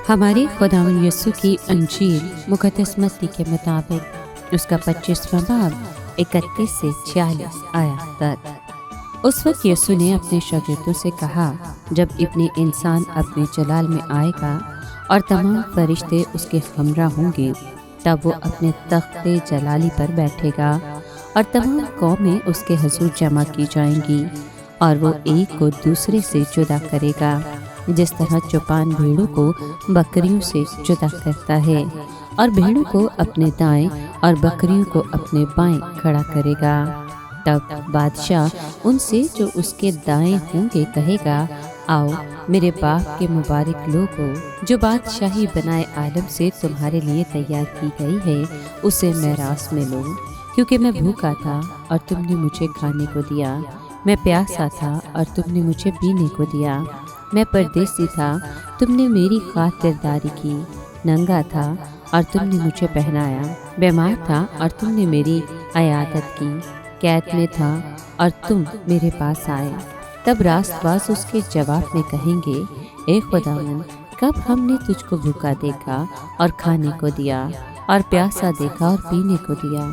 ہمارے خداوند یسوع کی انجیل مقدس متی کے مطابق اس کا 25واں باب 31 سے 46 آیات تک۔ اس وقت یسوع نے اپنے شاگردوں سے کہا، جب ابن انسان اپنے جلال میں آئے گا اور تمام فرشتے اس کے ہمراہ ہوں گے، تب وہ اپنے تخت جلالی پر بیٹھے گا اور تمام قومیں اس کے حضور جمع کی جائیں گی، اور وہ ایک کو دوسرے سے جدا کرے گا، جس طرح چوپان بھیڑوں کو بکریوں سے جدا کرتا ہے، اور بھیڑوں کو اپنے دائیں اور بکریوں کو اپنے بائیں کھڑا کرے گا۔ تب بادشاہ ان سے جو اس کے دائیں ہوں گے کہے گا، آؤ میرے باپ کے مبارک لوگو، جو بادشاہی بنائے عالم سے تمہارے لیے تیار کی گئی ہے، اسے میراث میں لو، کیونکہ میں بھوکا تھا اور تم نے مجھے کھانے کو دیا، میں پیاسا تھا اور تم نے مجھے پینے کو دیا، میں پردیسی تھا، تم نے میری خاطرداری کی، ننگا تھا اور تم نے مجھے پہنایا، بیمار تھا اور تم نے میری عیادت کی، قید میں تھا اور تم میرے پاس آئے۔ تب راست باز اس کے جواب میں کہیں گے، اے خداوند، کب ہم نے تجھ کو بھوکا دیکھا اور کھانے کو دیا، اور پیاسا دیکھا اور پینے کو دیا،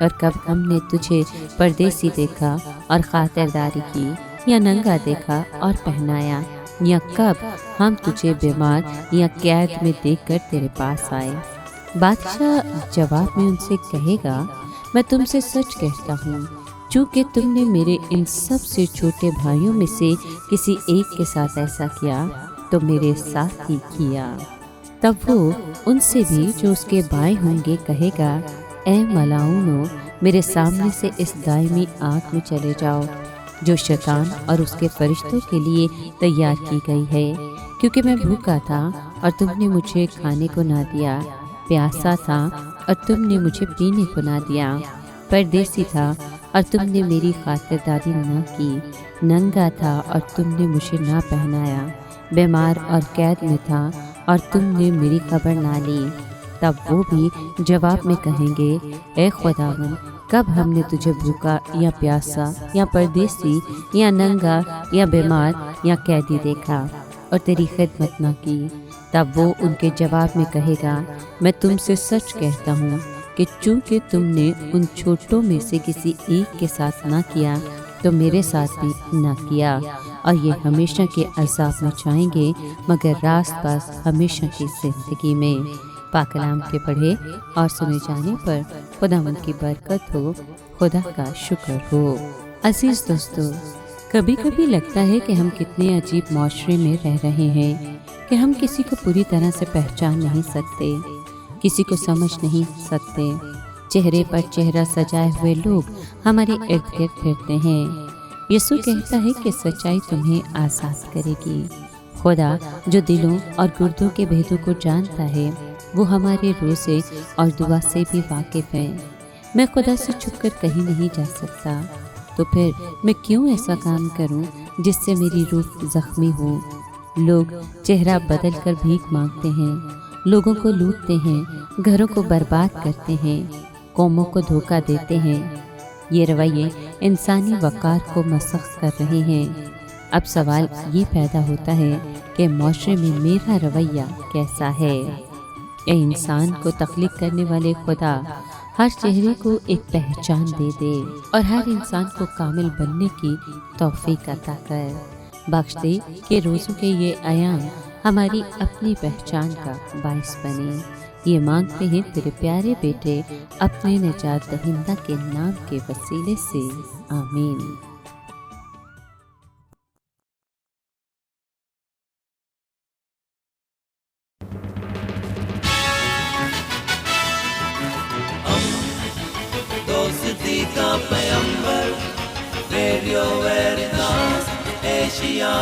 اور کب ہم نے تجھے پردیسی دیکھا اور خاطرداری کی، یا ننگا دیکھا اور پہنایا، یا کب ہم تجھے بیمار یا قید میں دیکھ کر تیرے پاس آئے؟ بادشاہ جواب میں ان سے کہے گا، میں تم سے سچ کہتا ہوں، چونکہ تم نے میرے ان سب سے چھوٹے بھائیوں میں سے کسی ایک کے ساتھ ایسا کیا تو میرے ساتھ ہی کیا۔ تب وہ ان سے بھی جو اس کے بائیں ہوں گے کہے گا، اے ملاؤنو، میرے سامنے سے اس دائمی آگ میں چلے جاؤ، جو شیطان اور اس کے فرشتوں کے لیے تیار کی گئی ہے، کیونکہ میں بھوکا تھا اور تم نے مجھے کھانے کو نہ دیا، پیاسا تھا اور تم نے مجھے پینے کو نہ دیا، پردیسی تھا اور تم نے میری خاطرداری نہ کی، ننگا تھا اور تم نے مجھے نہ پہنایا، بیمار اور قید میں تھا اور تم نے میری خبر نہ لی۔ تب وہ بھی جواب میں کہیں گے، اے خداوند، کب ہم نے تجھے بھوکا یا پیاسا یا پردیسی یا ننگا یا بیمار یا قیدی دیکھا اور تیری خدمت نہ کی؟ تب وہ ان کے جواب میں کہے گا، میں تم سے سچ کہتا ہوں کہ چونکہ تم نے ان چھوٹوں میں سے کسی ایک کے ساتھ نہ کیا تو میرے ساتھ بھی نہ کیا۔ اور یہ ہمیشہ کے عذاب میں جائیں گے، مگر راست باز ہمیشہ کی زندگی میں۔ پاک کلام کے پڑھے اور سنے جانے پر خداوند کی برکت ہو، خدا کا شکر ہو۔ عزیز دوستو، کبھی کبھی لگتا ہے کہ ہم کتنے عجیب معاشرے میں رہ رہے ہیں کہ ہم کسی کو پوری طرح سے پہچان نہیں سکتے، کسی کو سمجھ نہیں سکتے۔ چہرے پر چہرہ سجائے ہوئے لوگ ہمارے ارد گرد پھرتے ہیں۔ یسوع کہتا ہے کہ سچائی تمہیں آزاد کرے گی۔ خدا جو دلوں اور گردوں کے بھیدوں کو جانتا ہے، وہ ہمارے روزے اور دعا سے بھی واقف ہے۔ میں خدا سے چھپ کر کہیں نہیں جا سکتا، تو پھر میں کیوں ایسا کام کروں جس سے میری روح زخمی ہو؟ لوگ چہرہ بدل کر بھیک مانگتے ہیں، لوگوں کو لوٹتے ہیں، گھروں کو برباد کرتے ہیں، قوموں کو دھوکہ دیتے ہیں۔ یہ رویے انسانی وقار کو مسخ کر رہے ہیں۔ اب سوال یہ پیدا ہوتا ہے کہ معاشرے میں میرا رویہ کیسا ہے؟ اے انسان کو تخلیق کرنے والے خدا، ہر چہرے کو ایک پہچان دے دے اور ہر انسان کو کامل بننے کی توفیق عطا کر۔ بخش دے کہ روزوں کے یہ ایام ہماری اپنی پہچان کا باعث بنے۔ یہ مانگتے ہیں تیرے پیارے بیٹے اپنے نجات دہندہ کے نام کے وسیلے سے، آمین۔ دوستی کا پیمبر، ریڈیو ویریتاس ایشیا۔